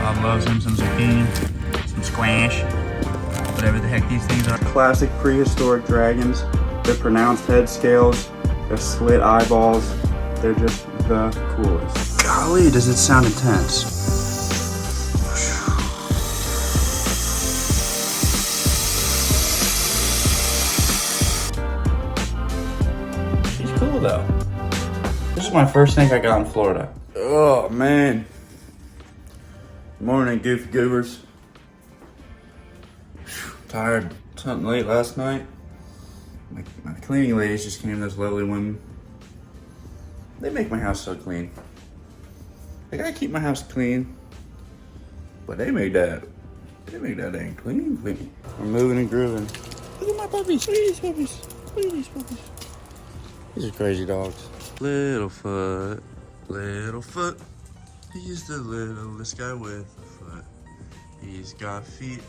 Bob loves him some zucchini, some squash, whatever the heck these things are. Classic prehistoric dragons. They're pronounced head scales. They're slit eyeballs. They're just the coolest. Golly, does it sound intense. She's cool though. This is my first snake I got in Florida. Oh man. Morning, goofy goobers. Tired. Something late last night. My cleaning ladies just came, those lovely women. They make my house so clean. I gotta keep my house clean. But they make that dang clean. We're moving and grooving. Look at my puppies. Look at these puppies. Look at these puppies. These are crazy dogs. Littlefoot. He's the littlest guy with a foot. He's got feet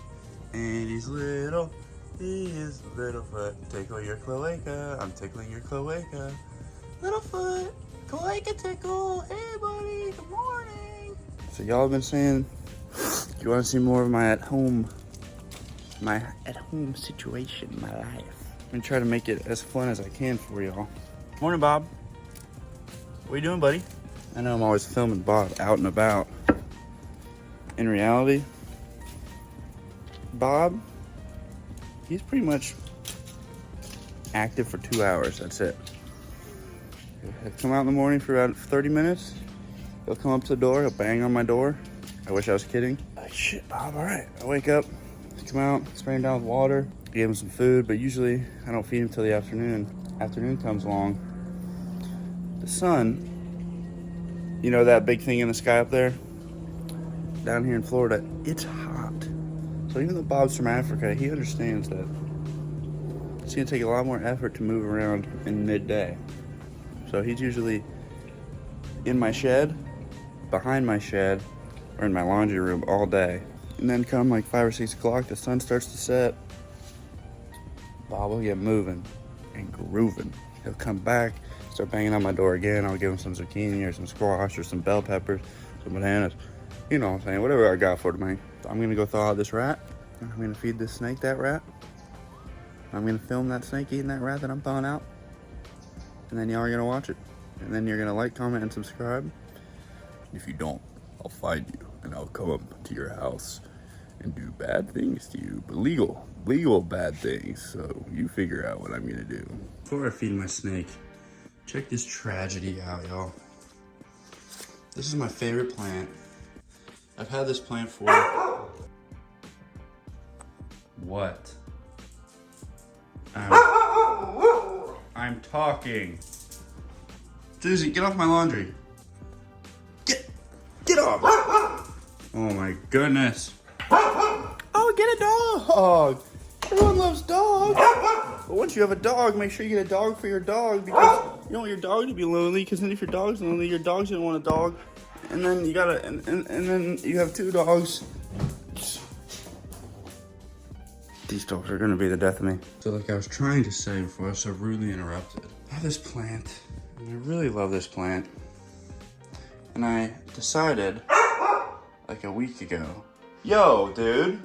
and he's little. He is Littlefoot. Tickle your cloaca. I'm tickling your cloaca. Littlefoot. Cloaca tickle. Hey buddy. Good morning. So y'all have been saying you want to see more of my at-home situation, my life. I'm gonna try to make it as fun as I can for y'all. Morning, Bob. What are you doing, buddy? I know I'm always filming Bob out and about. In reality, Bob, he's pretty much active for 2 hours, that's it. He'll come out in the morning for about 30 minutes. He'll come up to the door, he'll bang on my door. I wish I was kidding. Like, shit, Bob, all right. I wake up, come out, spray him down with water, give him some food, but usually I don't feed him till the afternoon. Afternoon comes along. The sun, you know that big thing in the sky up there? Down here in Florida, it's hot. So even though Bob's from Africa, he understands that it's gonna take a lot more effort to move around in midday. So he's usually in my shed, behind my shed, or in my laundry room all day. And then come like 5 or 6 o'clock, the sun starts to set. Bob will get moving and grooving. He'll come back, start banging on my door again. I'll give him some zucchini or some squash or some bell peppers, some bananas. You know what I'm saying, whatever I got for tonight. I'm gonna go thaw out this rat. I'm gonna feed this snake that rat. I'm gonna film that snake eating that rat that I'm thawing out. And then y'all are gonna watch it. And then you're gonna like, comment, and subscribe. If you don't, I'll find you and I'll come up to your house and do bad things to you, but legal bad things. So you figure out what I'm gonna do. Before I feed my snake, check this tragedy out, y'all. This is my favorite plant. I've had this plant for... What? I'm talking. Susie, get off my laundry. Get off. Oh my goodness. Oh, get a dog. Everyone loves dogs. But once you have a dog, make sure you get a dog for your dog, because you don't want your dog to be lonely, because then if your dog's lonely, your dog's gonna want a dog. And then you gotta, and then you have 2 dogs. These dogs are gonna be the death of me. So like I was trying to say before I was so rudely interrupted, I have this plant, and I really love this plant. And I decided, like a week ago, yo, dude,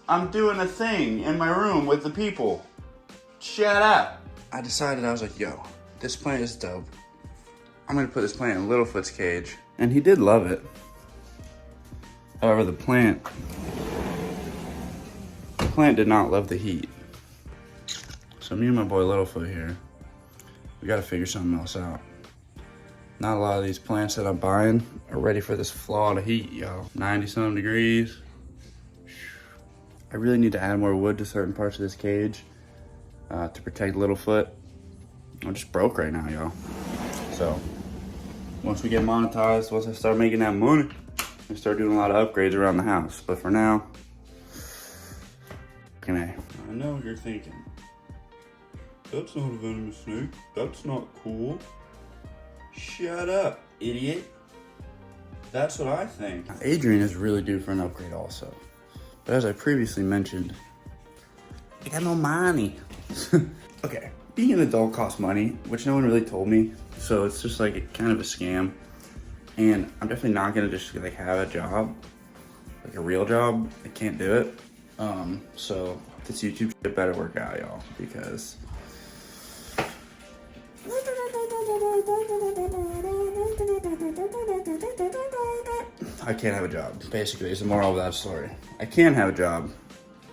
I'm doing a thing in my room with the people. Shut up. I decided, I was like, yo, this plant is dope. I'm gonna put this plant in Littlefoot's cage. And he did love it. However, the plant did not love the heat. So me and my boy Littlefoot here, we gotta figure something else out. Not a lot of these plants that I'm buying are ready for this Florida heat, y'all. 90-something degrees. I really need to add more wood to certain parts of this cage to protect Littlefoot. I'm just broke right now, y'all. So once we get monetized, once I start making that money, I start doing a lot of upgrades around the house. But for now, I know what you're thinking. That's not a venomous snake. That's not cool. Shut up, idiot. That's what I think. Adrian is really due for an upgrade also. But as I previously mentioned, I got no money. Okay, being an adult costs money, which no one really told me. So it's just like kind of a scam. And I'm definitely not gonna just like have a job like a real job, I can't do it. So this YouTube shit better work out, y'all, because I can't have a job. Basically, is the moral of that story. I can have a job.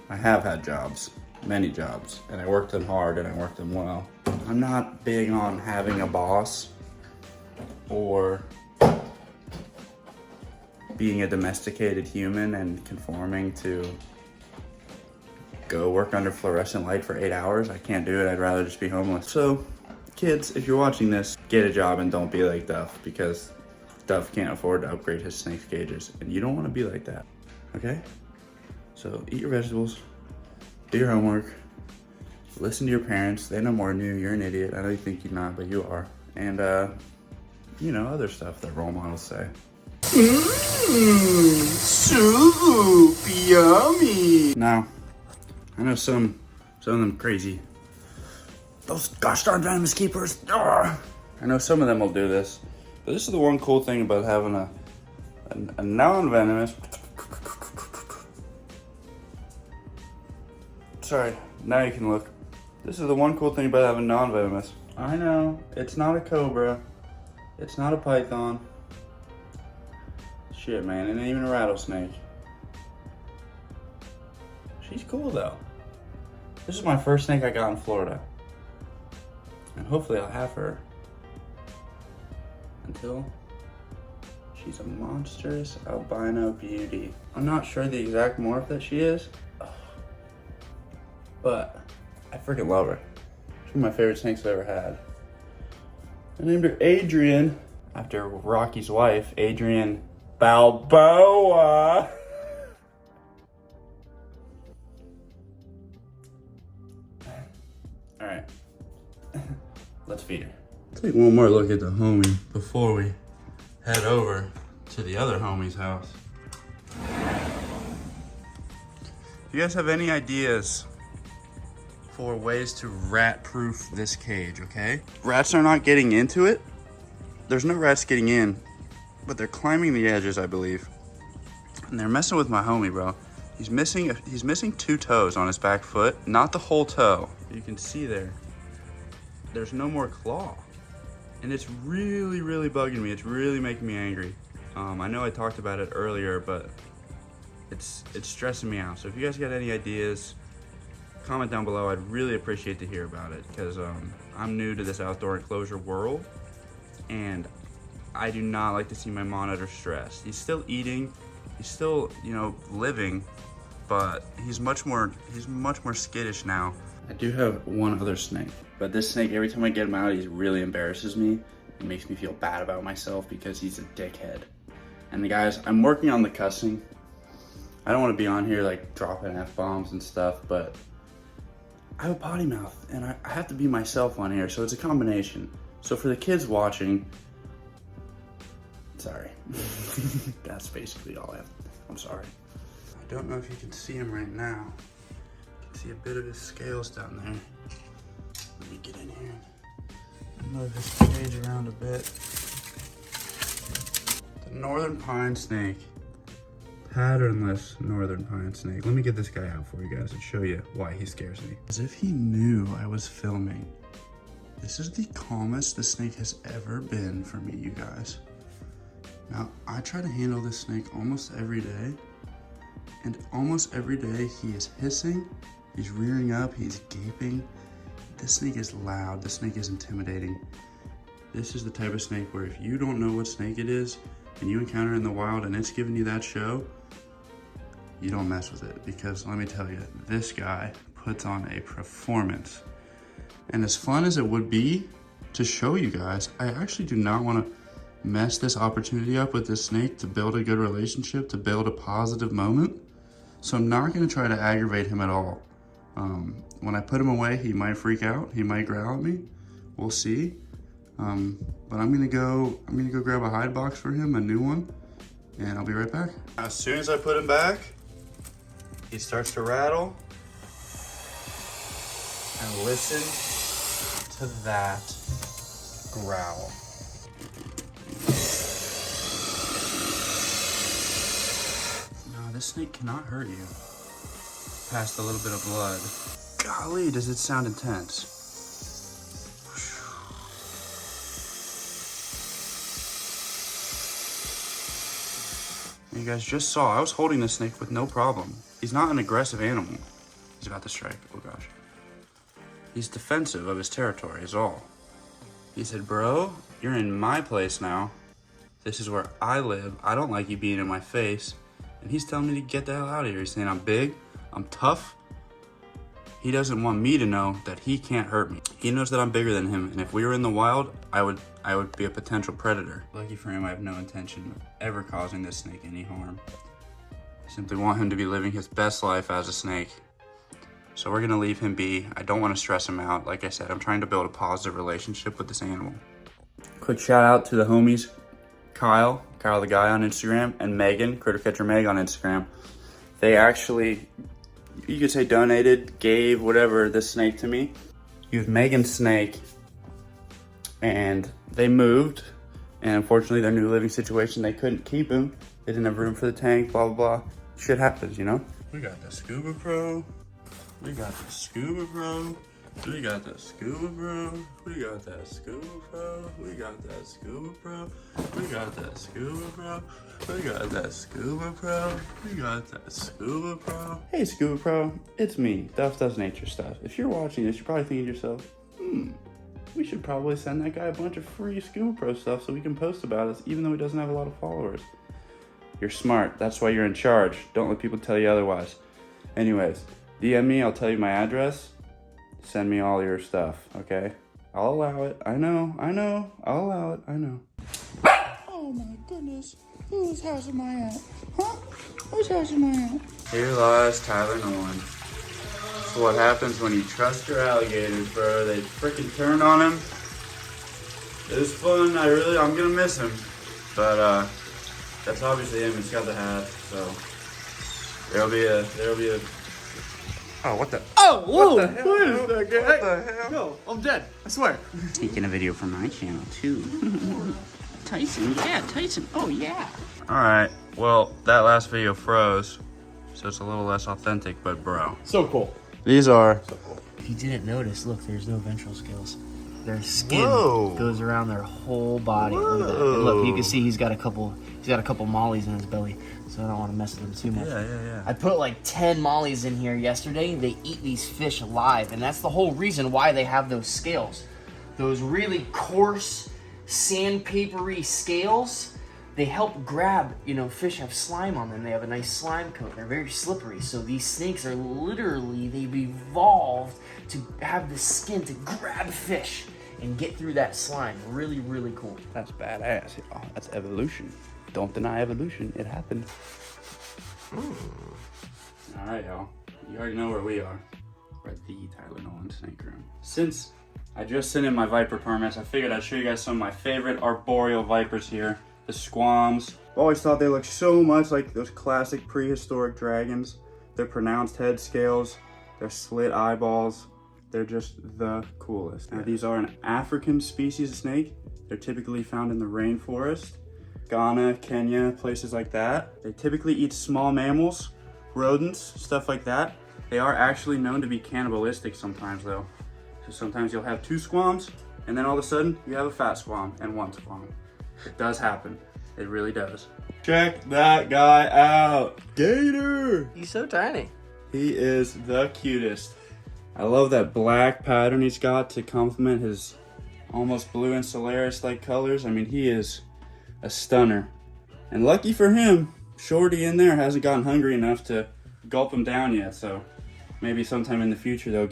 I have had jobs, many jobs, and I worked them hard and I worked them well. I'm not big on having a boss or being a domesticated human and conforming to go work under fluorescent light for 8 hours. I can't do it. I'd rather just be homeless. So kids, if you're watching this, get a job and don't be like Duff, because Duff can't afford to upgrade his snake cages, and you don't want to be like that, okay? So eat your vegetables, do your homework, listen to your parents. They know more than you. You're an idiot. I know you think you're not, but you are. And, you know, other stuff that role models say. Soup, yummy. Now, I know some of them crazy. Those gosh darn venomous keepers. Ugh. I know some of them will do this, but this is the one cool thing about having a non-venomous. Sorry, now you can look. This is the one cool thing about having non-venomous. I know, it's not a cobra. It's not a python. Shit, man, it ain't even a rattlesnake. She's cool, though. This is my first snake I got in Florida. And hopefully I'll have her until she's a monstrous albino beauty. I'm not sure the exact morph that she is, but I freaking love her. She's one of my favorite snakes I've ever had. I named her Adrian after Rocky's wife, Adrian Balboa. All right, let's feed her. Take one more look at the homie before we head over to the other homie's house. If you guys have any ideas for ways to rat-proof this cage, okay? Rats are not getting into it. There's no rats getting in, but they're climbing the edges, I believe. And they're messing with my homie, bro. He's missing 2 toes on his back foot, not the whole toe. You can see there's no more claw. And it's really, really bugging me. It's really making me angry. I know I talked about it earlier, but it's stressing me out. So if you guys got any ideas, comment down below. I'd really appreciate to hear about it, because I'm new to this outdoor enclosure world, and I do not like to see my monitor stressed. He's still eating, he's still, you know, living, but he's much more skittish now. I do have one other snake, but this snake, every time I get him out, he really embarrasses me. It makes me feel bad about myself because he's a dickhead. And the guys, I'm working on the cussing. I don't want to be on here like dropping F-bombs and stuff, but I have a potty mouth and I have to be myself on here, so it's a combination. So for the kids watching, sorry. That's basically all I have. I'm sorry. I don't know if you can see him right now. You can see a bit of his scales down there. Let me get in here and move his cage around a bit. The northern pine snake. Patternless northern pine snake. Let me get this guy out for you guys and show you why he scares me. As if he knew I was filming. This is the calmest the snake has ever been for me, you guys. Now, I try to handle this snake almost every day, and almost every day he is hissing, he's rearing up, he's gaping. This snake is loud, this snake is intimidating. This is the type of snake where if you don't know what snake it is, and you encounter it in the wild and it's giving you that show, you don't mess with it, because let me tell you, this guy puts on a performance. And as fun as it would be to show you guys, I actually do not want to mess this opportunity up with this snake to build a good relationship, to build a positive moment. So I'm not going to try to aggravate him at all. When I put him away, he might freak out, he might growl at me, we'll see. But I'm gonna go grab a hide box for him, a new one, and I'll be right back. As soon as I put him back, he starts to rattle. And listen to that growl. Now this snake cannot hurt you. Past a little bit of blood. Golly, does it sound intense. You guys just saw, I was holding this snake with no problem. He's not an aggressive animal. He's about to strike, oh gosh. He's defensive of his territory is all. He said, bro, you're in my place now. This is where I live. I don't like you being in my face. And he's telling me to get the hell out of here. He's saying I'm big, I'm tough. He doesn't want me to know that he can't hurt me. He knows that I'm bigger than him, and if we were in the wild, I would be a potential predator. Lucky for him, I have no intention of ever causing this snake any harm. I simply want him to be living his best life as a snake. So we're gonna leave him be. I don't want to stress him out. Like I said, I'm trying to build a positive relationship with this animal. Quick shout out to the homies, Kyle the guy on Instagram, and Megan, Critter Catcher Meg on Instagram. They actually, you could say donated, gave, whatever, this snake to me. You have Megan's snake, and they moved, and unfortunately their new living situation, they couldn't keep him. They didn't have room for the tank, blah, blah, blah. Shit happens, you know? We got the Scuba Pro. We got the Scuba Pro. We got the Scuba Pro. We got that Scuba Pro. We got that Scuba Pro. We got that Scuba Pro. We got that Scuba Pro. We got that Scuba Pro. Hey Scuba Pro, it's me, Duffdoesnaturestuff. If you're watching this, you're probably thinking to yourself, we should probably send that guy a bunch of free Scuba Pro stuff so we can post about us, even though he doesn't have a lot of followers. You're smart. That's why you're in charge. Don't let people tell you otherwise. Anyways, DM me. I'll tell you my address. Send me all your stuff, okay? I'll allow it. I know. I'll allow it. I know. Oh my goodness. Whose house am I at? Huh? Whose house am I at? Here lies Tyler Nolan. So what happens when you trust your alligators, bro? They freaking turn on him. It was fun. I'm gonna miss him. But that's obviously him. He's got the hat, so there'll be a oh, what the? Oh, whoa! What the hell? What is that guy? What the hell? No, I'm dead. I swear. Taking a video from my channel too. Tyson, yeah, Tyson. Oh yeah. All right. Well, that last video froze, so it's a little less authentic, but bro. So cool. These are. So cool. If you didn't notice, look, there's no ventral scales. Their skin goes around their whole body. Look at that. And look, you can see he's got a couple mollies in his belly, so I don't want to mess with him too much. Yeah. I put like 10 mollies in here yesterday. They eat these fish alive, and that's the whole reason why they have those scales. Those really coarse, sandpapery scales, they help grab, fish have slime on them. They have a nice slime coat. They're very slippery. So these snakes are literally, they've evolved to have the skin to grab fish and get through that slime. Really, really cool. That's badass. Oh, that's evolution. Don't deny evolution. It happened. All right, y'all. You already know where we are. We're at the Tyler Nolan Snake Room. Since I just sent in my viper permits, I figured I'd show you guys some of my favorite arboreal vipers here. The squams. I've always thought they look so much like those classic prehistoric dragons. Their pronounced head scales, their slit eyeballs. They're just the coolest. Now, these are an African species of snake. They're typically found in the rainforest, Ghana, Kenya, places like that. They typically eat small mammals, rodents, stuff like that. They are actually known to be cannibalistic sometimes though. So sometimes you'll have 2 squams and then all of a sudden you have a fat squam and 1 squam. It does happen. It really does. Check that guy out. Gator! He's so tiny. He is the cutest. I love that black pattern he's got to complement his almost blue and Solaris-like colors. I mean, he is a stunner. And lucky for him, Shorty in there hasn't gotten hungry enough to gulp him down yet. So maybe sometime in the future they'll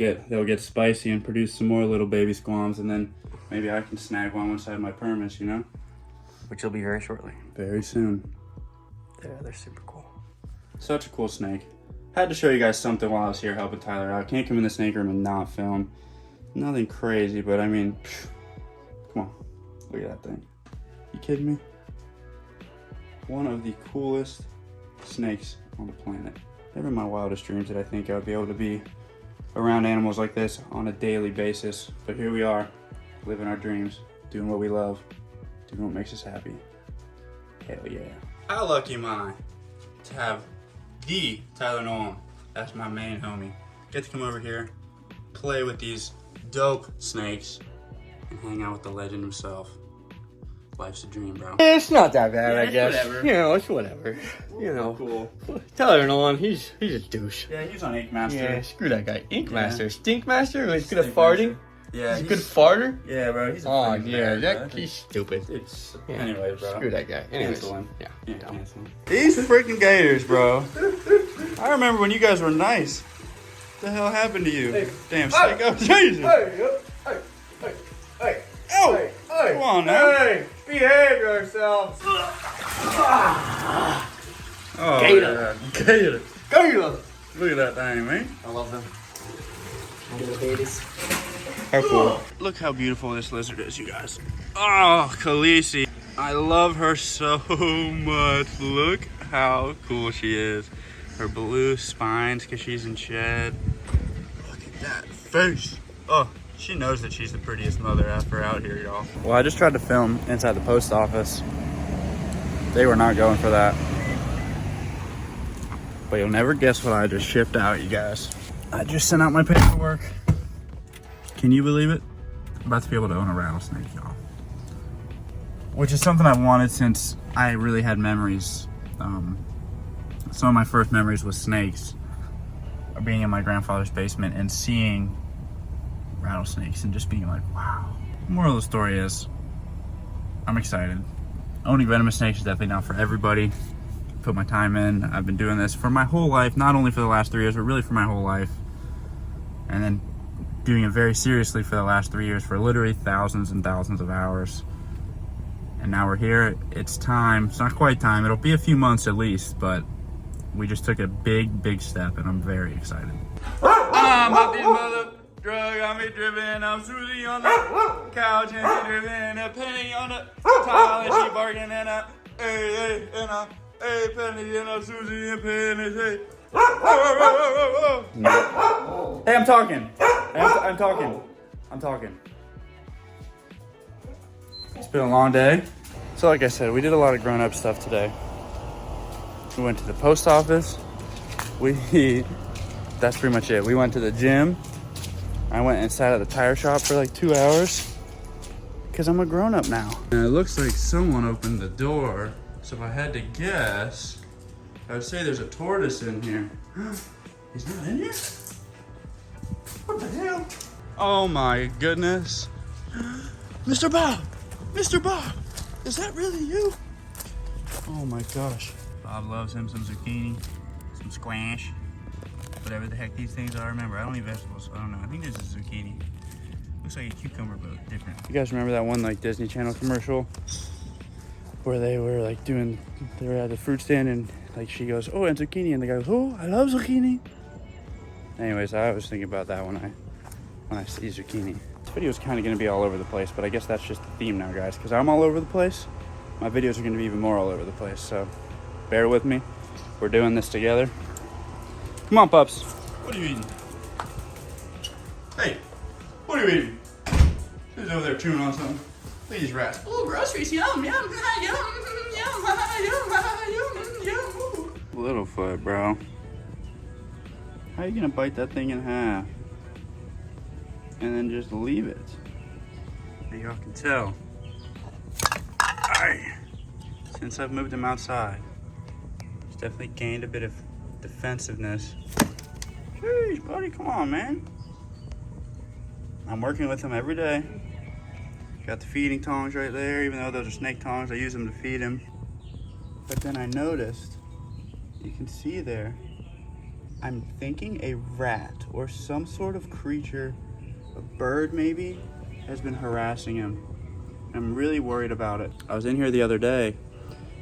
get spicy and produce some more little baby squams, and then maybe I can snag one inside my permits, Which will be very shortly. Very soon. Yeah, they're super cool. Such a cool snake. Had to show you guys something while I was here helping Tyler out. Can't come in the snake room and not film. Nothing crazy, but I mean, come on. Look at that thing. You kidding me? One of the coolest snakes on the planet. Never in my wildest dreams did I think I would be able to be around animals like this on a daily basis. But here we are, living our dreams, doing what we love, doing what makes us happy. Hell yeah. How lucky am I to have the Tyler Nolan. That's my main homie. Get to come over here, play with these dope snakes, and hang out with the legend himself. Life's a dream, bro. It's not that bad, Yeah, I guess. whatever. You know, it's whatever. You know, Cool. Tyler Nolan, he's a douche. Yeah, he's on Ink Master. Yeah, screw that guy. Ink Yeah. Master, Stink Master, he's good at Stink farting. Master. Yeah, He's a good farter. Yeah, bro. He's a Oh freaking yeah, bad, that bro. he's stupid. It's Yeah. anyway, bro. Screw that guy. Anyways, Cancel him. yeah. Yeah, cancel him. These freaking gators, bro. I remember when you guys were nice. What the hell happened to you? Hey. Damn snake. Oh, Jesus. Hey. Oh, Hey. come on now. Hey, behave yourselves. Oh, Gator. yeah. Gator. Go. Look at that thing, man. I love them. My little babies. How cool. Look how beautiful this lizard is, you guys. Oh, Khaleesi. I love her so much. Look how cool she is. Her blue spines because she's in shed. Look at that face. Oh, she knows that she's the prettiest mother effer out here, y'all. Well, I just tried to film inside the post office. They were not going for that. But you'll never guess what I just shipped out, you guys. I just sent out my paperwork. Can you believe it? I'm about to be able to own a rattlesnake, y'all. Which is something I've wanted since I really had memories. Some of my first memories with snakes are being in my grandfather's basement and seeing rattlesnakes and just being like, wow. Moral of the story is, I'm excited. Owning venomous snakes is definitely not for everybody. Put my time in. I've been doing this for my whole life, not only for the last 3 years, but really for my whole life. And then doing it very seriously for the last 3 years, for literally thousands and thousands of hours. And now we're here. It's time. It's not quite time. It'll be a few months at least, but we just took a big step, and I'm very excited. I'm up this mother drug. I'm driven. I'm Susie on the couch, and she driven. A penny on the tile, and she barking, and a hey, and a hey, penny, and a Susie and penny. Hey. Hey, I'm talking. I'm talking. It's been a long day. So like I said, we did a lot of grown-up stuff today. We went to the post office. That's pretty much it. We went to the gym. I went and sat at the tire shop for like 2 hours because I'm a grown-up now. And it looks like someone opened the door. So if I had to guess, I would say there's a tortoise in here. He's not in here? What the hell? Oh my goodness. Mr. Bob! Mr. Bob! Is that really you? Oh my gosh. Bob loves him some zucchini, some squash, whatever the heck these things are. Remember, I don't eat vegetables, so I don't know. I think this is zucchini. Looks like a cucumber, but different. You guys remember that one like Disney Channel commercial where they were like they were at the fruit stand and like she goes, oh, and zucchini, and the guy goes, oh, I love zucchini. Anyways, I was thinking about that when I see zucchini. This video is kind of going to be all over the place, but I guess that's just the theme now, guys, because I'm all over the place. My videos are going to be even more all over the place, so bear with me. We're doing this together. Come on, pups. What are you eating? Hey, what are you eating? Who's over there chewing on something? Look at these rats. Oh, groceries, yum, yum, yum, yum, yum. Littlefoot, bro. How are you going to bite that thing in half? And then just leave it. As y'all can tell, since I've moved him outside, he's definitely gained a bit of defensiveness. Jeez, buddy, come on, man. I'm working with him every day. Got the feeding tongs right there, even though those are snake tongs, I use them to feed him. But then I noticed, you can see there, I'm thinking a rat or some sort of creature, a bird maybe, has been harassing him. I'm really worried about it. I was in here the other day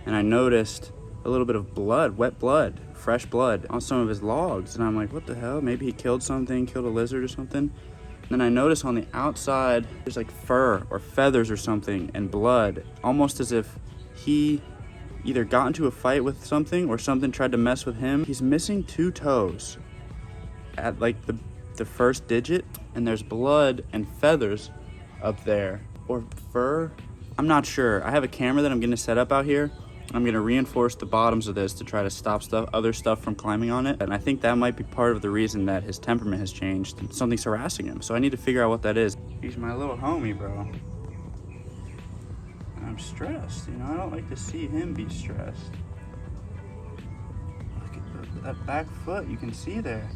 and I noticed a little bit of blood, wet blood, fresh blood on some of his logs. And I'm like, what the hell? Maybe he killed something, killed a lizard or something. And then I noticed on the outside, there's like fur or feathers or something and blood, almost as if he either got into a fight with something or something tried to mess with him. He's missing 2 toes at like the first digit, and there's blood and feathers up there, or fur. I'm not sure. I have a camera that I'm gonna set up out here I'm gonna reinforce the bottoms of this to try to stop other stuff from climbing on it. And I think that might be part of the reason that his temperament has changed. Something's harassing him. So I need to figure out what that is. He's my little homie, bro. I'm stressed, you know, I don't like to see him be stressed. Look at that back foot, you can see there.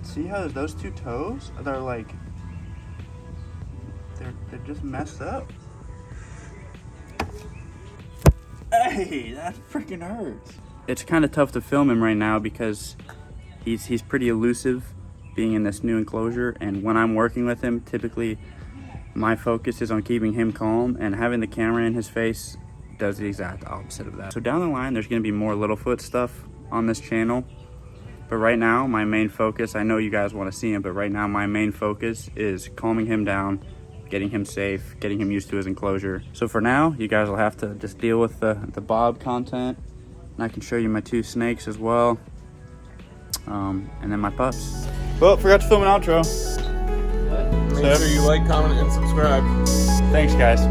See how those two toes, they're like, they're just messed up. Hey, that freaking hurts. It's kind of tough to film him right now because he's pretty elusive being in this new enclosure, and when I'm working with him, typically my focus is on keeping him calm, and having the camera in his face does the exact opposite of that. So down the line, there's gonna be more Littlefoot stuff on this channel. But right now, my main focus, I know you guys wanna see him, but right now my main focus is calming him down, getting him safe, getting him used to his enclosure. So for now, you guys will have to just deal with the Bob content. And I can show you my 2 snakes as well. And then my pups. Well, forgot to film an outro. Make sure you like, comment, and subscribe. Thanks, guys.